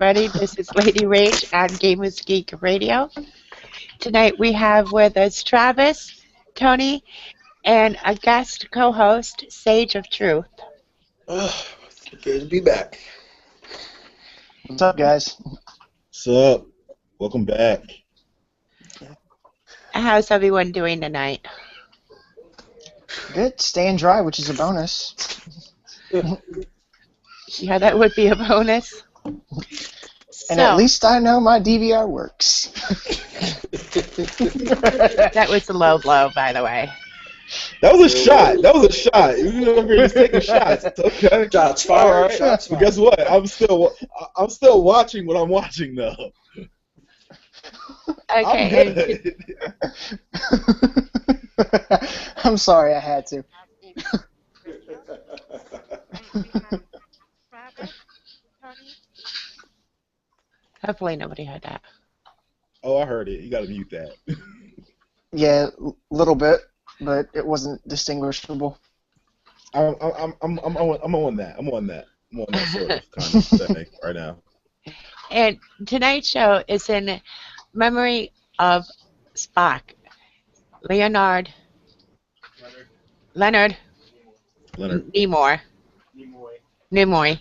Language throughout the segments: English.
everybody. This is Lady Rage on Gamers Geek Radio. Tonight we have with us Travis, Tony, and a guest co-host, Sage of Truth. Good to be back. What's up, guys? What's up? Welcome back. How's everyone doing tonight? Good. Staying dry, which is a bonus. Yeah, that would be a bonus. And at least I know my DVR works. That was a low blow, by the way. That was a shot. That was a shot. You know, we're just taking shots. It's okay. Shots fired. All right. Shots But fired. guess what? I'm still watching what I'm watching though. Okay. I'm sorry, I had to. Hopefully nobody heard that. Oh, I heard it. You gotta mute that. Yeah, a little bit, but it wasn't distinguishable. I'm on that. I'm on that sort of kind of thing right now. And tonight's show is in memory of Spock, Leonard, Nimoy. Leonard.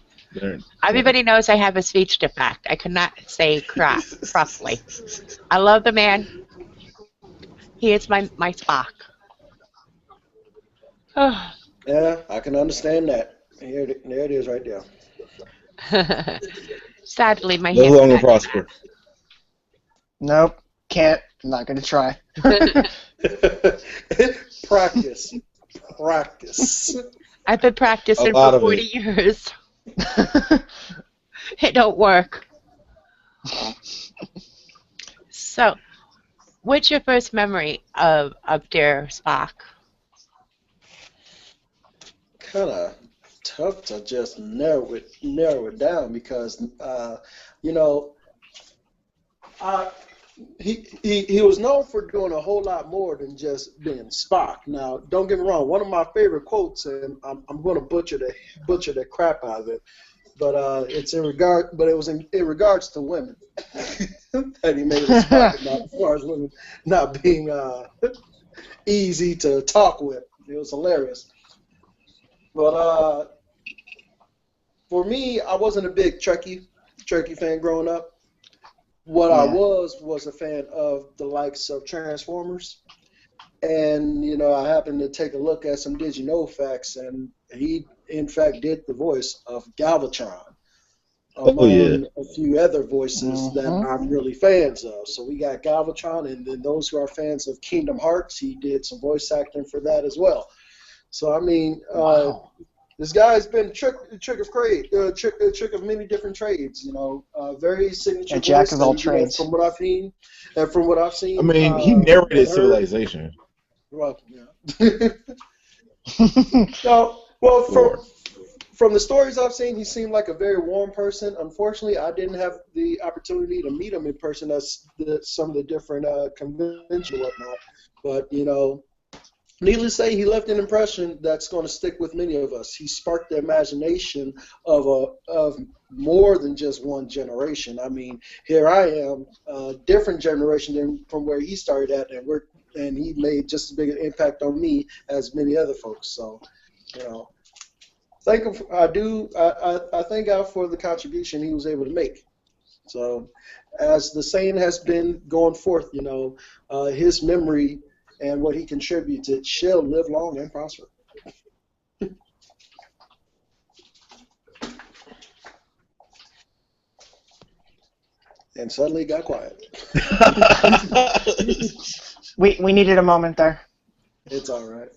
Everybody knows I have a speech defect. I could not say crap properly. I love the man. He is my Spock. Oh. Yeah, I can understand that. There it is right there. Sadly, my No hands longer got prosper. Nope, can't. I'm not going to try. Practice. I've been practicing A lot for of 40 it. years. It don't work. So, what's your first memory of dear Spock? Kind of tough to just narrow it down because he was known for doing a whole lot more than just being Spock. Now, don't get me wrong. One of my favorite quotes, and I'm going to butcher the crap out of it, but it was in regards to women that he made a Spock about, as far as women not being easy to talk with. It was hilarious. But for me, I wasn't a big Trekkie fan growing up. What I was a fan of the likes of Transformers. And, I happened to take a look at some Did You Know facts, and he, in fact, did the voice of Galvatron, among a few other voices that I'm really fans of. So we got Galvatron, and then those who are fans of Kingdom Hearts, he did some voice acting for that as well. So, I mean, this guy's been a trick of many different trades, very signature. A jack of all trades. From what I've seen, I mean, he narrated Civilization. Well, yeah. From the stories I've seen, he seemed like a very warm person. Unfortunately, I didn't have the opportunity to meet him in person at some of the different conventions and whatnot. But, needless to say, he left an impression that's going to stick with many of us. He sparked the imagination of more than just one generation. I mean, here I am, a different generation from where he started at, and he made just as big an impact on me as many other folks. So, I thank God for the contribution he was able to make. So, as the saying has been going forth, his memory and what he contributed shall live long and prosper. And suddenly it got quiet. We needed a moment there. It's all right.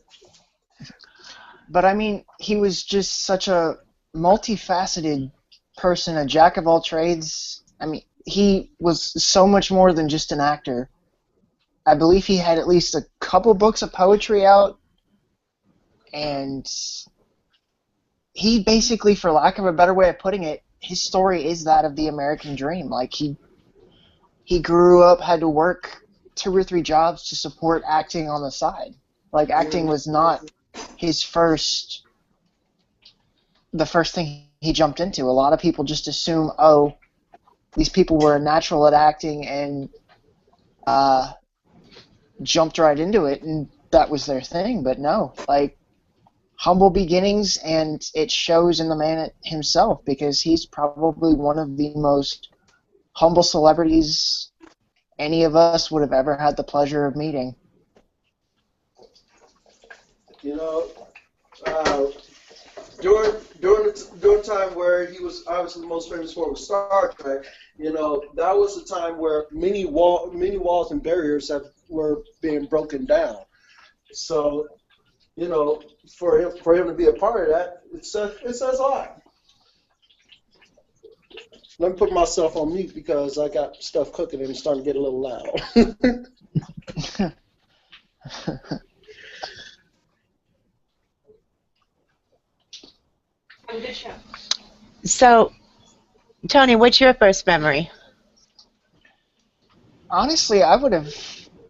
But I mean, he was just such a multifaceted person, a jack of all trades. I mean, he was so much more than just an actor. I believe he had at least a couple books of poetry out, and he basically, for lack of a better way of putting it, his story is that of the American dream. Like, he grew up, had to work 2 or 3 jobs to support acting on the side. Like, acting was not the first thing he jumped into. A lot of people just assume, oh, these people were natural at acting and jumped right into it, and that was their thing. But no, like, humble beginnings, and it shows in the man himself, because he's probably one of the most humble celebrities any of us would have ever had the pleasure of meeting. You know, during the time where he was obviously the most famous for was Star Trek, you know, that was the time where many walls and barriers were being broken down. So, you know, for him to be a part of that, it says a lot. Let me put myself on mute because I got stuff cooking and it's starting to get a little loud. So, Tony, what's your first memory? Honestly, I would have,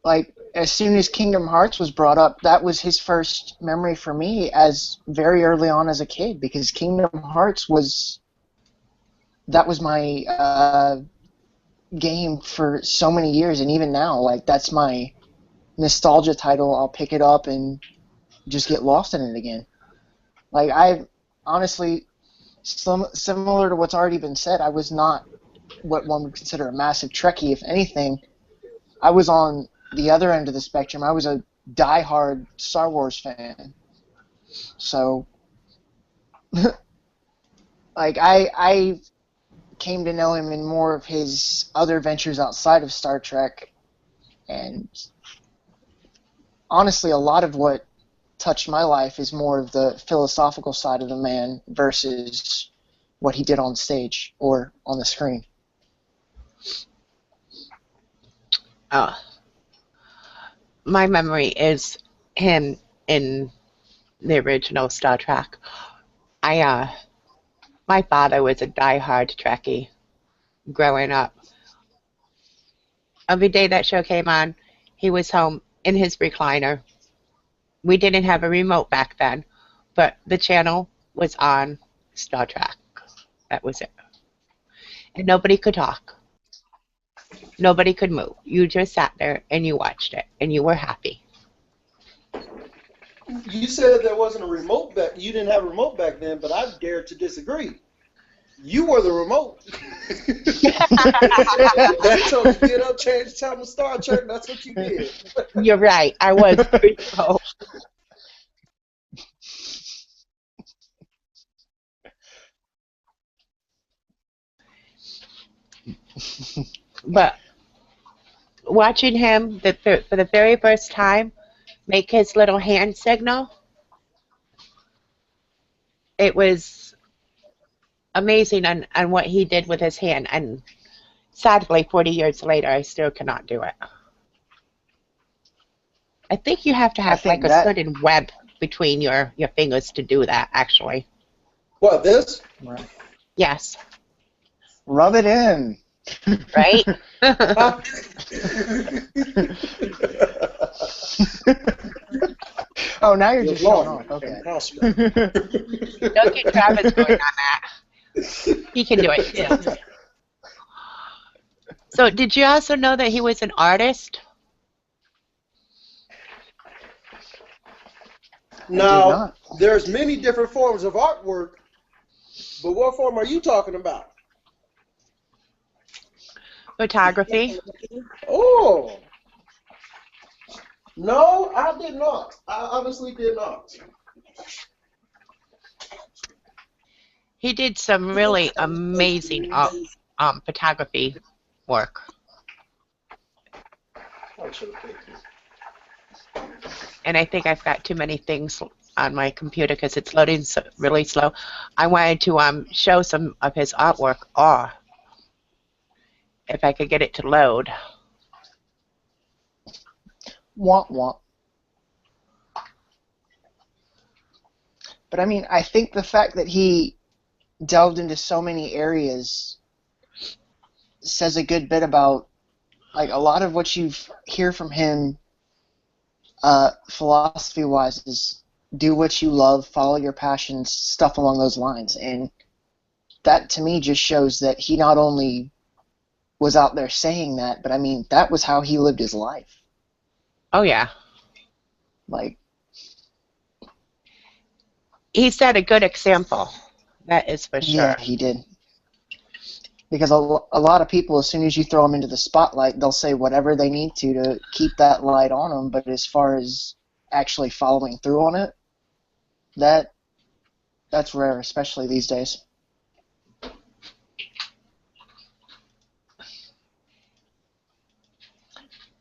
like, as soon as Kingdom Hearts was brought up, that was his first memory for me as very early on as a kid, because Kingdom Hearts was my game for so many years, and even now, like, that's my nostalgia title. I'll pick it up and just get lost in it again. Like, I honestly, similar to what's already been said, I was not what one would consider a massive Trekkie. If anything, I was on the other end of the spectrum. I was a diehard Star Wars fan. So, like, I came to know him in more of his other ventures outside of Star Trek, and honestly, a lot of what touched my life is more of the philosophical side of the man versus what he did on stage or on the screen. My memory is him in the original Star Trek. My father was a diehard Trekkie growing up. Every day that show came on, he was home in his recliner. We didn't have a remote back then, but the channel was on Star Trek. That was it. And nobody could talk. Nobody could move. You just sat there and you watched it, and you were happy. You said there wasn't a remote back. You didn't have a remote back then, but I dare to disagree. You were the remote. That told you get up, change the time of Star Trek. That's what you did. You're right. I was the remote. But watching him for the very first time make his little hand signal, it was amazing on what he did with his hand. And sadly, 40 years later, I still cannot do it. I think you have to have like a certain web between your fingers to do that, actually. What, this? Right. Yes. Rub it in. Right? Oh, now you're just showing off. Okay. Don't get Travis going on that. He can do it too. So, did you also know that he was an artist? Now, there's many different forms of artwork, but what form are you talking about? Photography. Oh. No, I did not. I honestly did not. He did some really amazing photography work. And I think I've got too many things on my computer because it's loading really slow. I wanted to show some of his artwork. If I could get it to load. Womp womp. But I mean, I think the fact that he delved into so many areas says a good bit about, like, a lot of what you hear from him philosophy-wise is do what you love, follow your passions, stuff along those lines. And that, to me, just shows that he not only was out there saying that, but I mean, that was how he lived his life. Oh yeah, Like, he set a good example. That is for yeah, sure. he did. Because a lot of people, as soon as you throw them into the spotlight, they'll say whatever they need to keep that light on them. But as far as actually following through on it, that's rare, especially these days.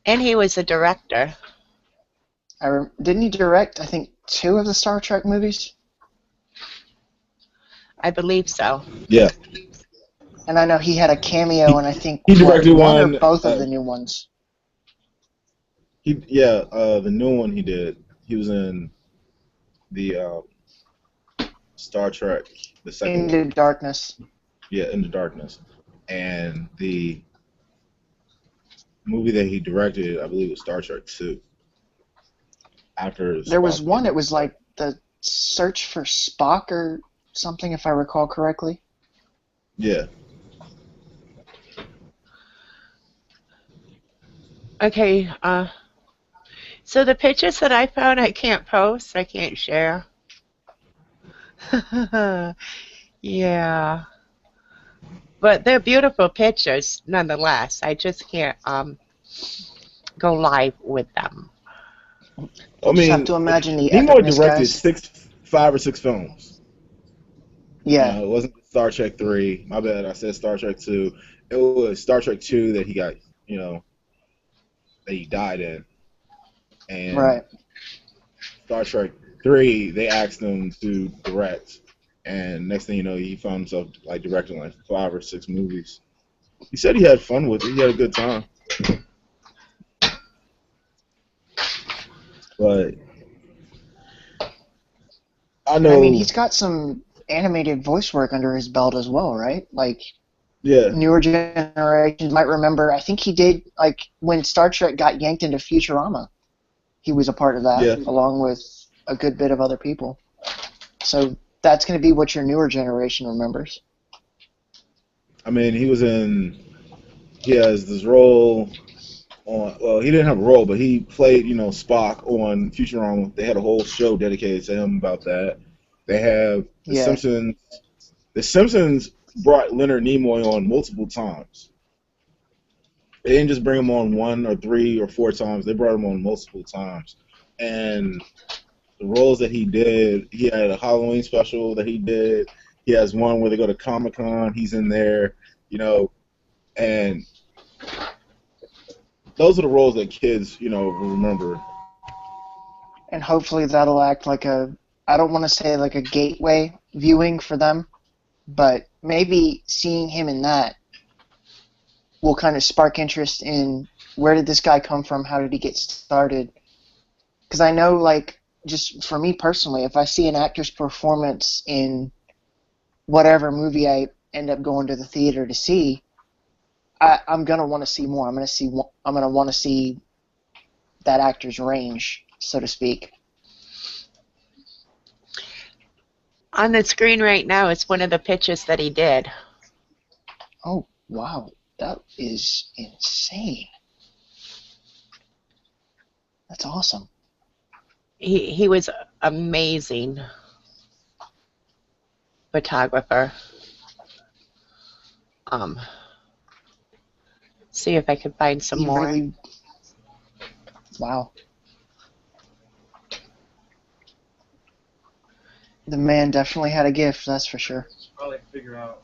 And he was a director. Didn't he direct, I think, 2 of the Star Trek movies? I believe so. Yeah. And I know he had a cameo in, I think, He directed one or one. both of the new ones. The new one he did. He was in the Star Trek, the second Into one. Darkness. Yeah, Into Darkness. And the movie that he directed, I believe, was Star Trek 2. After There was Spock one, did it was like the Search for Spock or something, if I recall correctly. Yeah. Okay, so the pictures that I found, I can't post, I can't share. Yeah, but they're beautiful pictures nonetheless. I just can't go live with them. I Just have mean, to imagine the Nimoy epicness, directed guys. 5 or 6 films. Yeah, It wasn't Star Trek 3. My bad, I said Star Trek 2. It was Star Trek 2 that he got, that he died in. And right. Star Trek 3, they asked him to direct. And next thing you know, he found himself like directing like 5 or 6 movies. He said he had fun with it. He had a good time. But I And I mean, know, he's got some animated voice work under his belt as well, right? Like, yeah, newer generations might remember, I think he did, like, when Star Trek got yanked into Futurama, he was a part of that, yeah. along with a good bit of other people. So that's going to be what your newer generation remembers. I mean, he has this role on, well, he didn't have a role, but he played, Spock on Futurama. They had a whole show dedicated to him about that. They have The Yeah, Simpsons. The Simpsons brought Leonard Nimoy on multiple times. They didn't just bring him on 1 or 3 or 4 times. They brought him on multiple times. And the roles that he did, he had a Halloween special that he did. He has one where they go to Comic-Con. He's in there, and those are the roles that kids, will remember. and hopefully that'll act like I don't want to say like a gateway viewing for them, but maybe seeing him in that will kind of spark interest in where did this guy come from, how did he get started. Because I know, like, just for me personally, if I see an actor's performance in whatever movie I end up going to the theater to see, I'm gonna want to see more. I'm gonna want to see that actor's range, so to speak. On the screen right now is one of the pictures that he did. Oh wow, that is insane. That's awesome. He was amazing photographer. See if I can find some He more. really, wow. The man definitely had a gift, that's for sure. Probably figure out,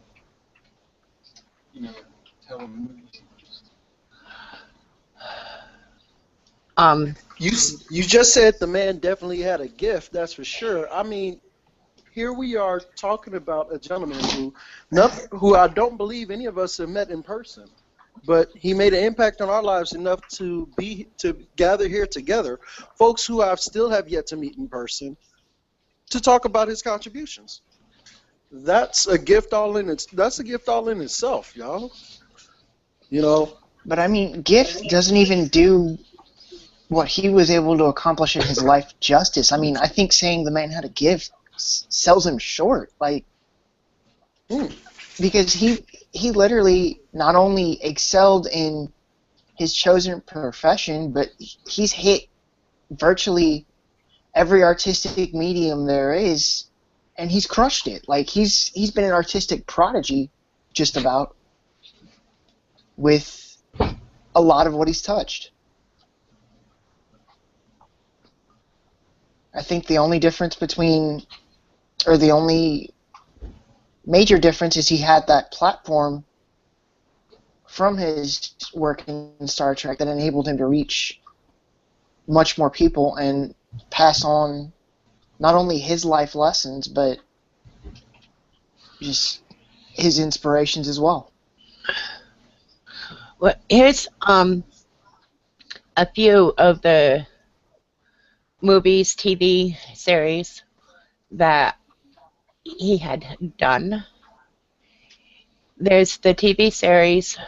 tell them movies. You just said the man definitely had a gift. That's for sure. I mean, here we are talking about a gentleman who I don't believe any of us have met in person, but he made an impact on our lives enough to gather here together, folks who I still have yet to meet in person, to talk about his contributions. That's a gift all in itself, y'all. But I mean, gift doesn't even do what he was able to accomplish in his life justice. I mean, I think saying the man had a gift sells him short. Like, because he literally not only excelled in his chosen profession, but he's hit virtually every artistic medium there is, and he's crushed it. Like he's been an artistic prodigy, just about, with a lot of what he's touched. I think the only difference between, or the only major difference is he had that platform from his work in Star Trek that enabled him to reach much more people and pass on not only his life lessons, but just his inspirations as well. Well, here's a few of the movies, TV series that he had done. There's the TV series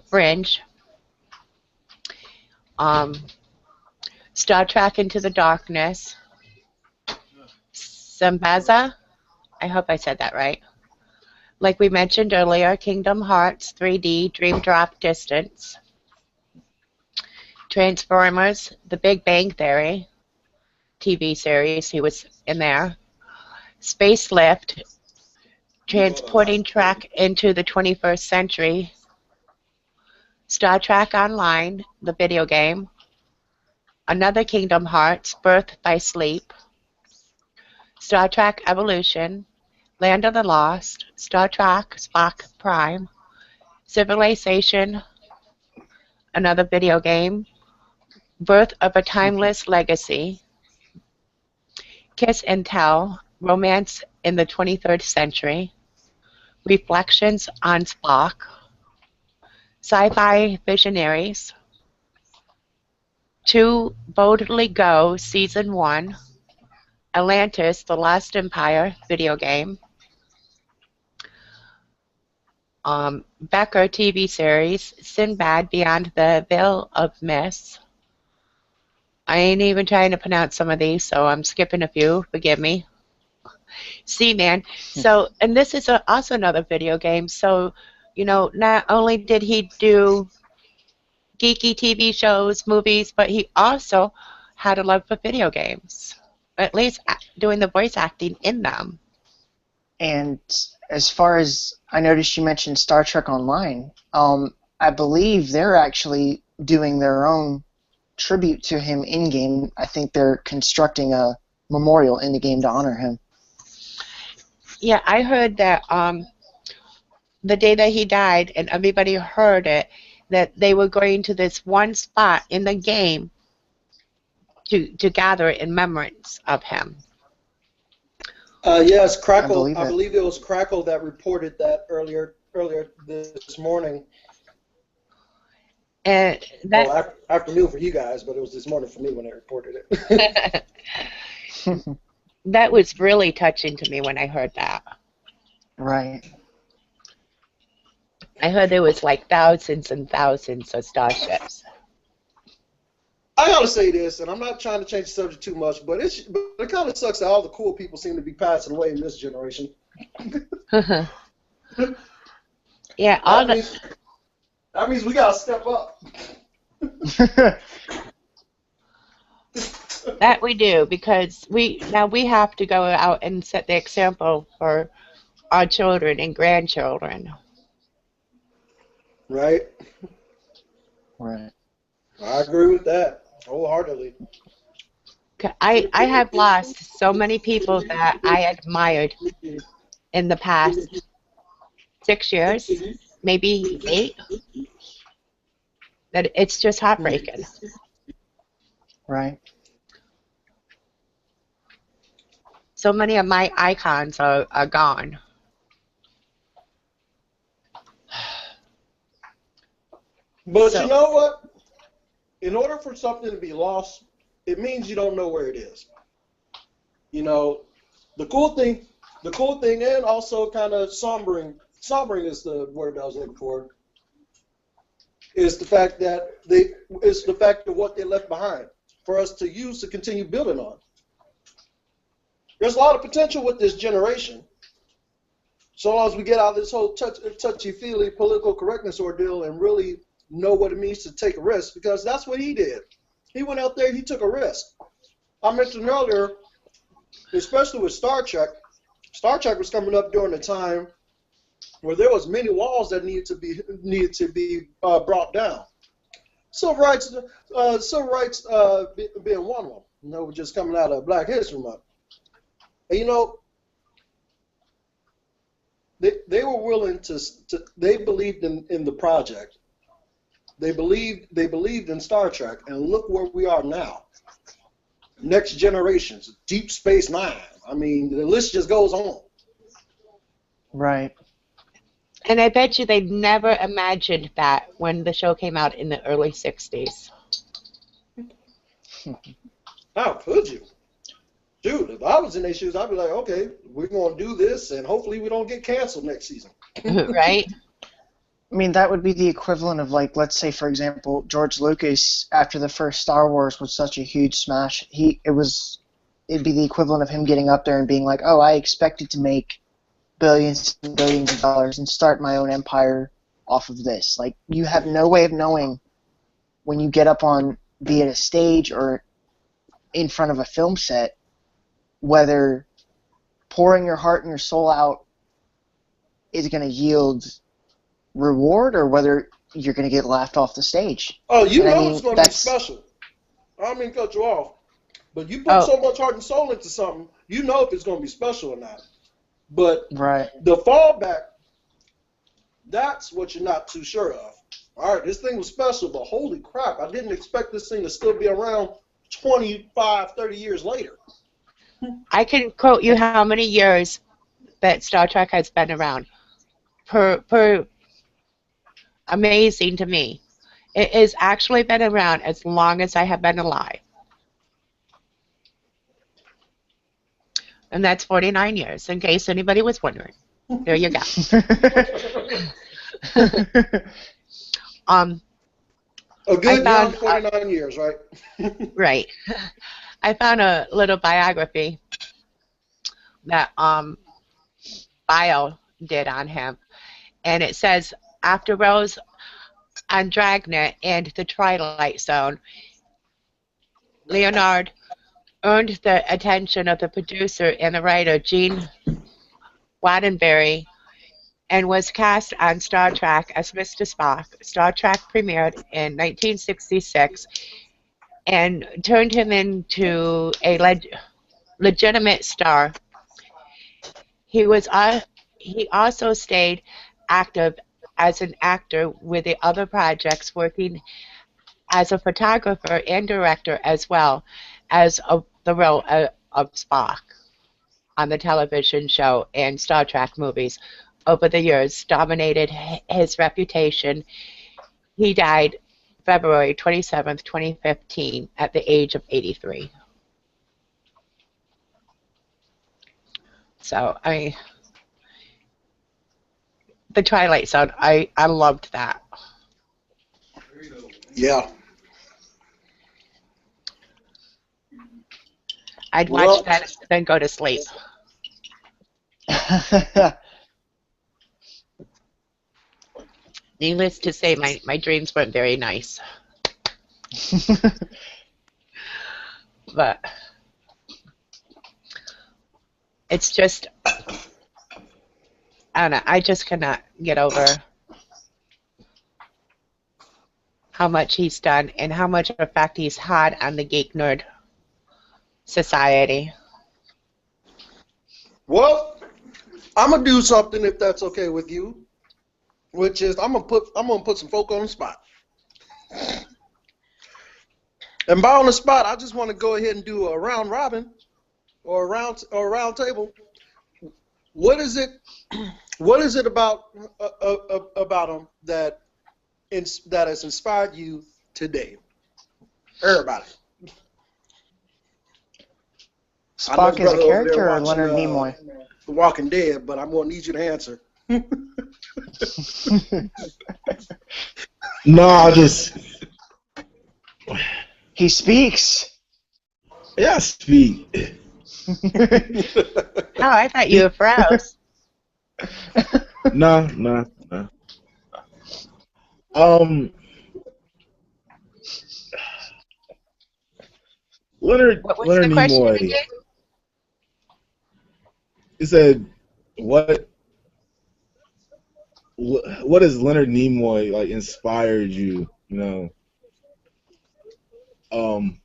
Fringe, Star Trek Into the Darkness, Sambaza, I hope I said that right. Like we mentioned earlier, Kingdom Hearts 3D, Dream Drop Distance, Transformers, The Big Bang Theory, TV series, he was in there, Space Lift, Transporting Trek into the 21st Century, Star Trek Online, the video game, another Kingdom Hearts, Birth by Sleep, Star Trek Evolution, Land of the Lost, Star Trek Spock Prime, Civilization, another video game, Birth of a Timeless Legacy, Kiss and Tell, Romance in the 23rd Century, Reflections on Spock, Sci-Fi Visionaries, To Boldly Go Season 1, Atlantis, The Last Empire video game, Becker TV series, Sinbad Beyond the Veil of Mist. I ain't even trying to pronounce some of these, so I'm skipping a few. Forgive me. Seaman. So, and this is also another video game. So, you know, not only did he do geeky TV shows, movies, but he also had a love for video games. At least doing the voice acting in them. And as far as I noticed, you mentioned Star Trek Online. I believe they're actually doing their own tribute to him in-game. I think they're constructing a memorial in the game to honor him. Yeah, I heard that the day that he died, and everybody heard it, that they were going to this one spot in the game to gather in remembrance of him. Yes, Crackle. I I believe it was Crackle that reported that earlier this morning. And that Well, afternoon for you guys, but it was this morning for me when they reported it. that was really touching to me when I heard that. Right. I heard there was like thousands and thousands of starships. I gotta say this, and I'm not trying to change the subject too much, but it kind of sucks that all the cool people seem to be passing away in this generation. Yeah, that means we gotta step up. that we do, because we have to go out and set the example for our children and grandchildren. Right. Right. I agree with that wholeheartedly. I have lost so many people that I admired in the past 6 years, maybe 8, that it's just heartbreaking. Right. So many of my icons are gone. But So- you know what? In order for something to be lost, it means you don't know where it is. You know, the cool thing, and also kind of sombering is the word I was looking for, is the fact that what they left behind for us to use to continue building on. There's a lot of potential with this generation. So long as we get out of this whole touchy-feely political correctness ordeal and really know what it means to take a risk, because that's what he did. He went out there, he took a risk. I mentioned earlier, especially with Star Trek was coming up during a time where there was many walls that needed to be brought down. Civil rights being one of them. We're just coming out of Black History Month. And they were willing to they believed in the project. They believed in Star Trek, and look where we are now. Next Generations, Deep Space Nine. I mean, the list just goes on. Right. And I bet you they never imagined that when the show came out in the early 60s. How could you? Dude, if I was in their shoes, I'd be like, okay, we're going to do this, and hopefully we don't get canceled next season. Right? I mean, that would be the equivalent of, like, let's say, for example, George Lucas, after the first Star Wars was such a huge smash, it'd be the equivalent of him getting up there and being like, oh, I expected to make billions and billions of dollars and start my own empire off of this. Like, you have no way of knowing when you get up on, be it a stage or in front of a film set, whether pouring your heart and your soul out is going to yield reward or whether you're going to get laughed off the stage. Oh, it's going to be special. I don't mean to cut you off, but you put so much heart and soul into something, you know if it's going to be special or not. But the fallback, that's what you're not too sure of. All right, this thing was special, but holy crap, I didn't expect this thing to still be around 25, 30 years later. I can quote you how many years that Star Trek has been around. Per amazing to me. It has actually been around as long as I have been alive. And that's 49 years, in case anybody was wondering. There you go. A good young 49 years, right? Right. I found a little biography that Bio did on him. And it says, after Rose on Dragnet and The Twilight Zone, Leonard earned the attention of the producer and the writer Gene Roddenberry and was cast on Star Trek as Mr. Spock. Star Trek premiered in 1966 and turned him into a legitimate star. He also stayed active as an actor with the other projects, working as a photographer and director as well as the role of Spock on the television show and Star Trek movies. Over the years, dominated his reputation. He died February 27th, 2015, at the age of 83. So, The Twilight Zone, I loved that. Yeah. I'd watch that, then go to sleep. Needless to say, my dreams weren't very nice. But it's just, I don't know, I just cannot get over how much he's done and how much effect he's had on the geek nerd society. Well, I'm gonna do something if that's okay with you, which is I'm gonna put some folk on the spot. And by on the spot, I just want to go ahead and do a round robin or a round table. What is it about him that has inspired you today? Everybody. Spock is a character or Leonard Nimoy? The Walking Dead, but I'm going to need you to answer. No, I just... He speaks. Yeah, I speak. Oh, I thought you were froze. Nah, nah, nah. Um, What was Leonard the question Nimoy. again? He said, "What what has Leonard Nimoy like inspired you? You know, um,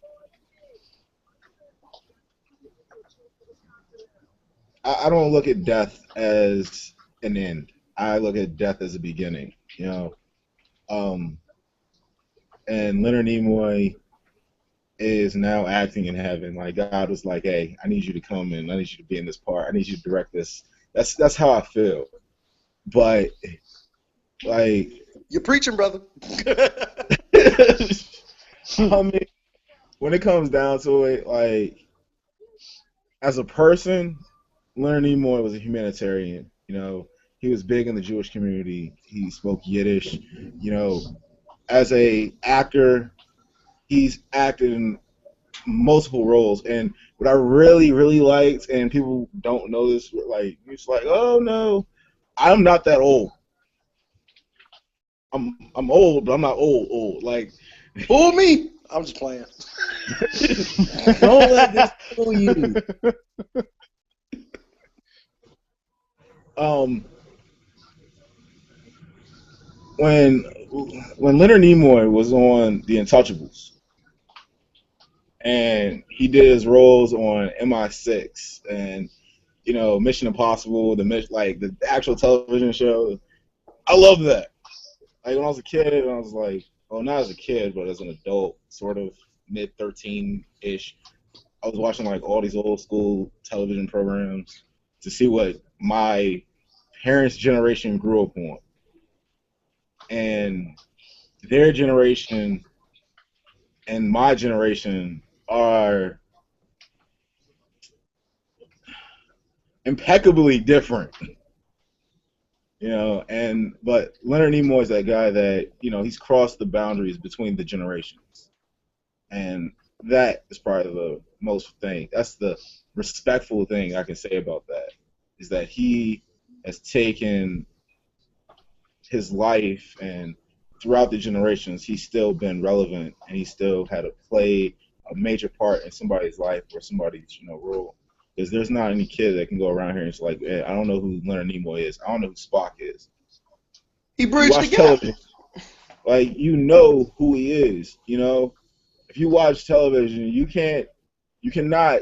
I don't look at death as an end. I look at death as a beginning. You know, um, and Leonard Nimoy is now acting in heaven. Like God was like, "Hey, I need you to come in. I need you to be in this part. I need you to direct this." That's how I feel. But like, You're preaching, brother. I mean, when it comes down to it, like as a person, Leonard Nimoy was a humanitarian. You know, he was big in the Jewish community. He spoke Yiddish. You know, as a actor, he's acted in multiple roles. And what I really, really liked, and people don't know this, like it's like, oh no, I'm not that old. I'm old, but I'm not old. Like, Fool me. I'm just playing. don't let this fool you. Um, when Leonard Nimoy was on The Untouchables, and he did his roles on MI6 and Mission Impossible, like the actual television show. I love that. Like when I was a kid, I was like, well, not as a kid, but as an adult, sort of mid 13-ish. I was watching like all these old school television programs to see what my parents' generation grew up on, and their generation and my generation are impeccably different. But Leonard Nimoy is that guy that he's crossed the boundaries between the generations, and that is probably the most thing. That's the respectful thing I can say about that, is that he has taken his life, and throughout the generations he's still been relevant, and he still had to play a major part in somebody's life or somebody's role. Because there's not any kid that can go around here and it's like, I don't know who Leonard Nimoy is. I don't know who Spock is. He You bridged the watch gap. television, like you know who he is. If you watch television, you cannot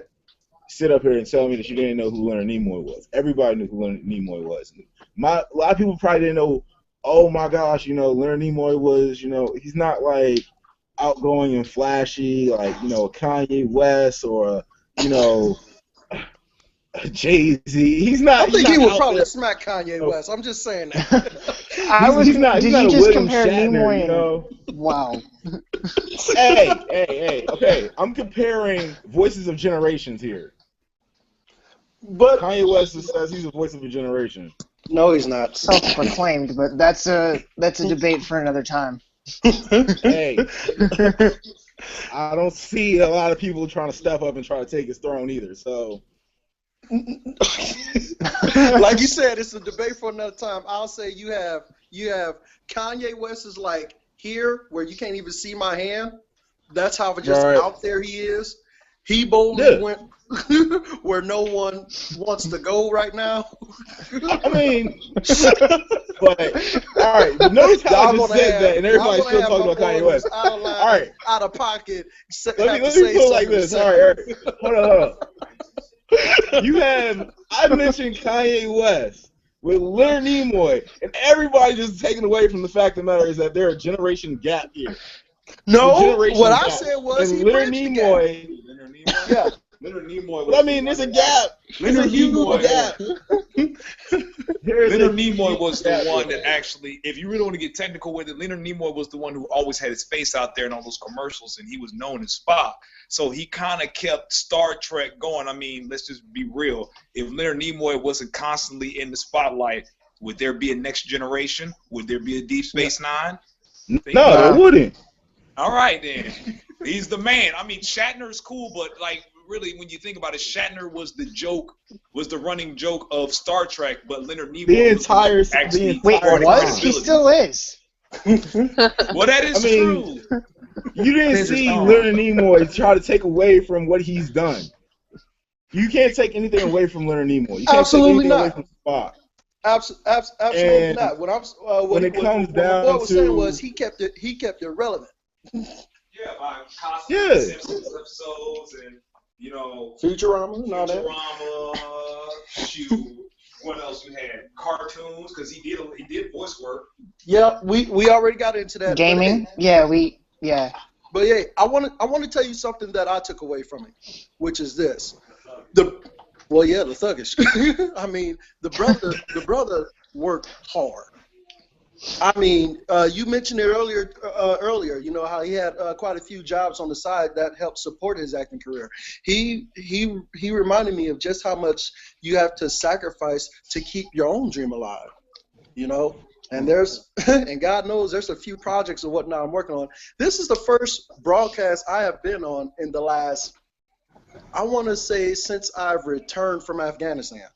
sit up here and tell me that you didn't know who Leonard Nimoy was. Everybody knew who Leonard Nimoy was. A lot of people probably didn't know. Oh my gosh, Leonard Nimoy was, he's not like outgoing and flashy like Kanye West or Jay-Z. He's I not. He's think he not would out probably there. smack Kanye No. West. I'm just saying that. He's not. He's Did not you a just William compare Shatner. Nimoy and wow? Hey. Okay, I'm comparing voices of generations here. But Kanye West says he's a voice of a generation. no, he's not. Self-proclaimed, but that's a debate for another time. Hey, I don't see a lot of people trying to step up and try to take his throne either. So, Like you said, it's a debate for another time. I'll say you have Kanye West is like here where you can't even see my hand. That's how just right. out there he is. He boldly Yeah. went where no one wants to go right now. I mean, but all right. But notice how I just said that, and everybody's still talking about Kanye West. Out of line, All right. out of pocket. Let me put it like this. All right. Hold on. I mentioned Kanye West with Leonard Nimoy, and everybody just taken away from the fact of the matter is that there's a generation gap here. No, what I said was and he Leonard bridged the Nimoy. Leonard Nimoy? Yeah. Leonard Nimoy was But I mean, there's a gap. There's a Leonard huge Nimoy. gap. Leonard Nimoy was the one that actually, if you really want to get technical with it, Leonard Nimoy was the one who always had his face out there in all those commercials, and he was known as Spock. So he kind of kept Star Trek going. I mean, let's just be real. If Leonard Nimoy wasn't constantly in the spotlight, would there be a next generation? Would there be a Deep Space Nine? No, there wouldn't. All right, then. He's the man. I mean, Shatner is cool, but, like, really, when you think about it, Shatner was the running joke of Star Trek, but Leonard Nimoy The was the one who entire actually Wait, brought what? credibility. He still is. Well, that is I mean, true. you didn't Change his see arm. Leonard Nimoy try to take away from what he's done. You can't take anything away from Leonard Nimoy. You can't Absolutely take anything away not. from Spock. Absolutely And not. What when it comes my down boy was saying was to he kept it relevant. Yeah, by constantly Yeah. Simpsons episodes and Futurama and all that. Futurama. Shoot, what else you had? Cartoons, because he did voice work. Yeah, we already got into that. Gaming? But hey, Yeah. But yeah, I want to tell you something that I took away from it, which is this: the thuggish. I mean, the brother worked hard. I mean, you mentioned it earlier. You know how he had quite a few jobs on the side that helped support his acting career. He reminded me of just how much you have to sacrifice to keep your own dream alive. You know, and and God knows there's a few projects and whatnot I'm working on. This is the first broadcast I have been on in the last, I want to say, since I've returned from Afghanistan.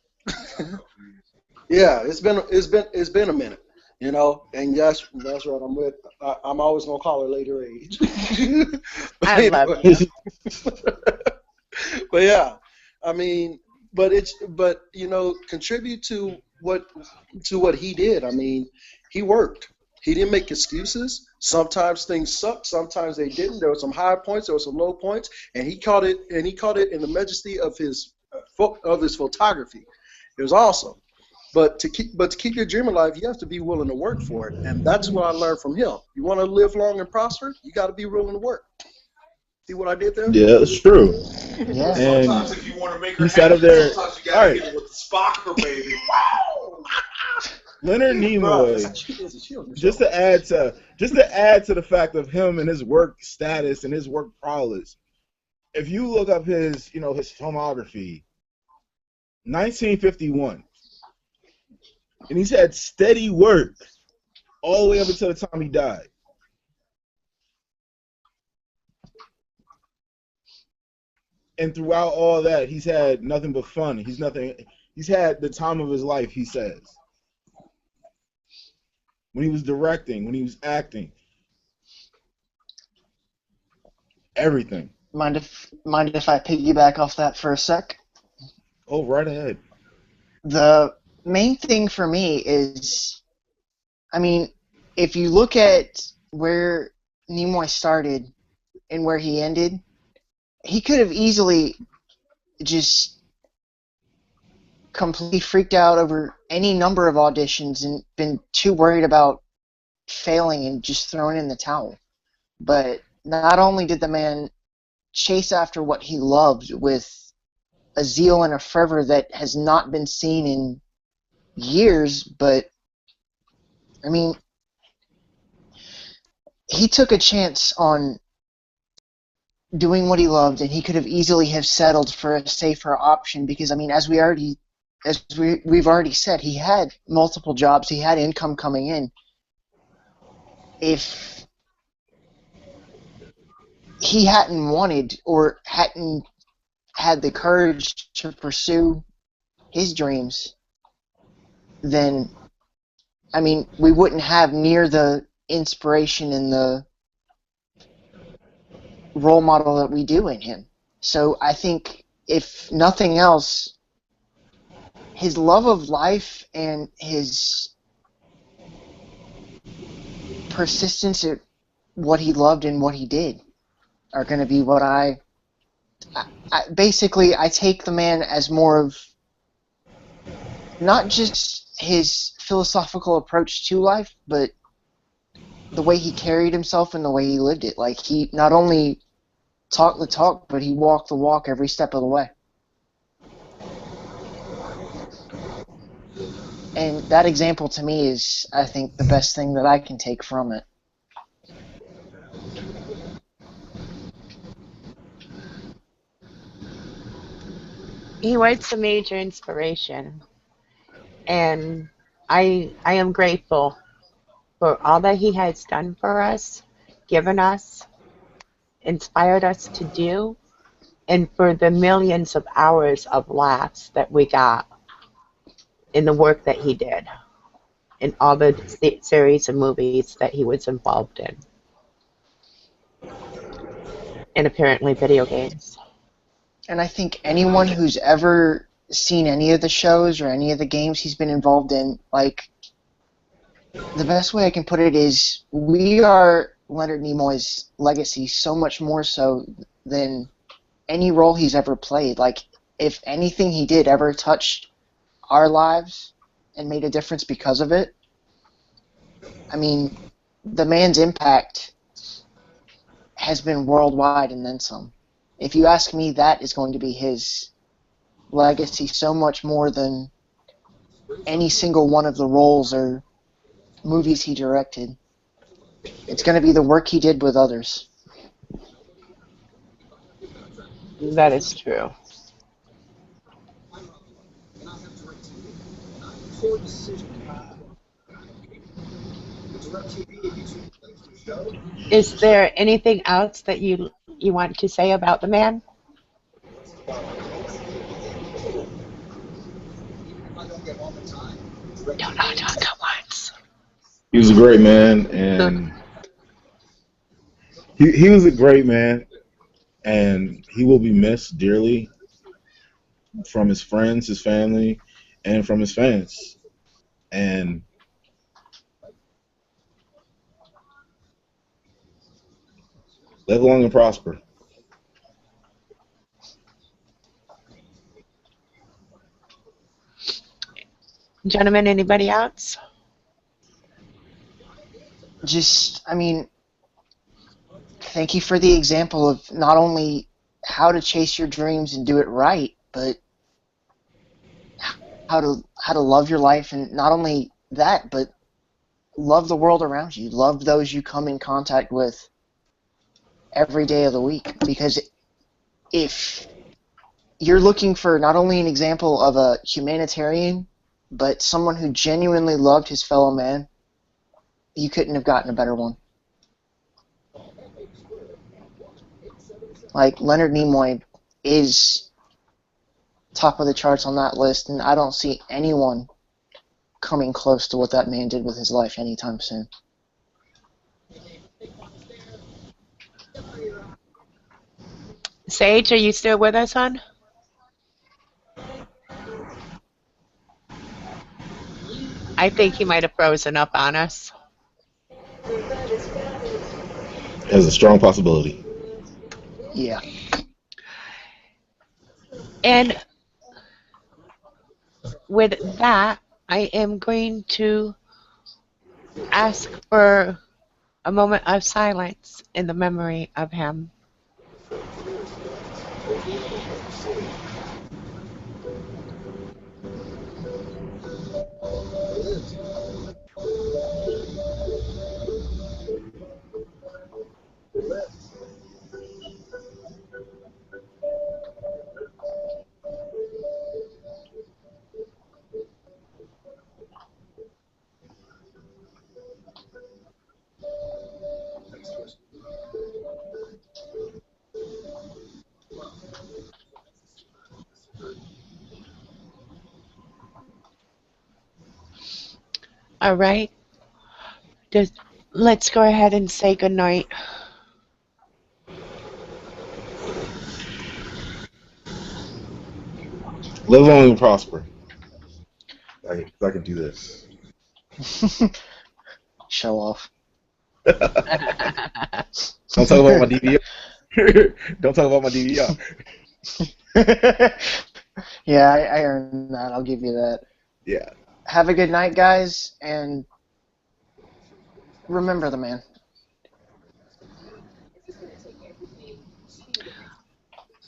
Yeah, it's been a minute. You know, and that's what I'm with. I'm always gonna call her later age. I love you. But yeah, I mean, but contribute to what he did. I mean, he worked. He didn't make excuses. Sometimes things sucked. Sometimes they didn't. There were some high points. There were some low points, and he caught it. And he caught it in the majesty of his photography. It was awesome. But to keep your dream alive, you have to be willing to work for it, and that's what I learned from him. You want to live long and prosper, you got to be willing to work. See what I did there? yeah, it's true. Yeah. And Sometimes if you want to make her he sat up happy, there. sometimes you All gotta right, get it with the Spock, baby. Wow. Leonard Nimoy. Just to add to the fact of him and his work status and his work prowess, if you look up his filmography, 1951, and he's had steady work all the way up until the time he died. And throughout all that, he's had nothing but fun. He's had the time of his life, he says. When he was directing, when he was acting, everything. Mind if I piggyback off that for a sec? Oh, right ahead. The main thing for me is, I mean, if you look at where Nimoy started and where he ended, he could have easily just completely freaked out over any number of auditions and been too worried about failing and just throwing in the towel. But not only did the man chase after what he loved with a zeal and a fervor that has not been seen in years, but I mean, he took a chance on doing what he loved, and he could have easily have settled for a safer option because, I mean, as we've already said, he had multiple jobs, he had income coming in. If he hadn't wanted or hadn't had the courage to pursue his dreams, then, I mean, we wouldn't have near the inspiration and the role model that we do in him. So I think, if nothing else, his love of life and his persistence at what he loved and what he did are going to be what I basically, I take the man as more of not just his philosophical approach to life, but the way he carried himself and the way he lived it. Like, he not only talked the talk, but he walked the walk every step of the way. And that example to me is, I think, the best thing that I can take from it. He was a major inspiration, and I am grateful for all that he has done for us, given us, inspired us to do, and for the millions of hours of laughs that we got in the work that he did, in all the series of movies that he was involved in, and apparently video games. And I think anyone who's ever seen any of the shows or any of the games he's been involved in, like, the best way I can put it is we are Leonard Nimoy's legacy so much more so than any role he's ever played. Like, if anything he did ever touched our lives and made a difference because of it, I mean, the man's impact has been worldwide and then some. If you ask me, that is going to be his legacy so much more than any single one of the roles or movies he directed. It's going to be the work he did with others. That is true. Is there anything else that you want to say about the man? Don't talk at once. He was a great man, and he was a great man, and he will be missed dearly from his friends, his family, and from his fans. And live long and prosper. Gentlemen, anybody else? Just, I mean, thank you for the example of not only how to chase your dreams and do it right, but how to love your life, and not only that, but love the world around you. Love those you come in contact with every day of the week. Because if you're looking for not only an example of a humanitarian, but someone who genuinely loved his fellow man, you couldn't have gotten a better one. Like, Leonard Nimoy is top of the charts on that list, and I don't see anyone coming close to what that man did with his life anytime soon. Sage, are you still with us, hon? I think he might have frozen up on us. Has a strong possibility. Yeah. And with that, I am going to ask for a moment of silence in the memory of him. All right. Let's go ahead and say goodnight. Live long and prosper. I can do this. Show off. Don't talk about my DVR. Don't talk about my DVR. Yeah, I earned that. I'll give you that. Yeah. Have a good night, guys, and remember the man.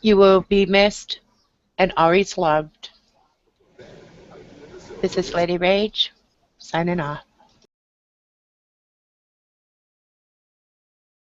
You will be missed and always loved. This is Lady Rage, signing off.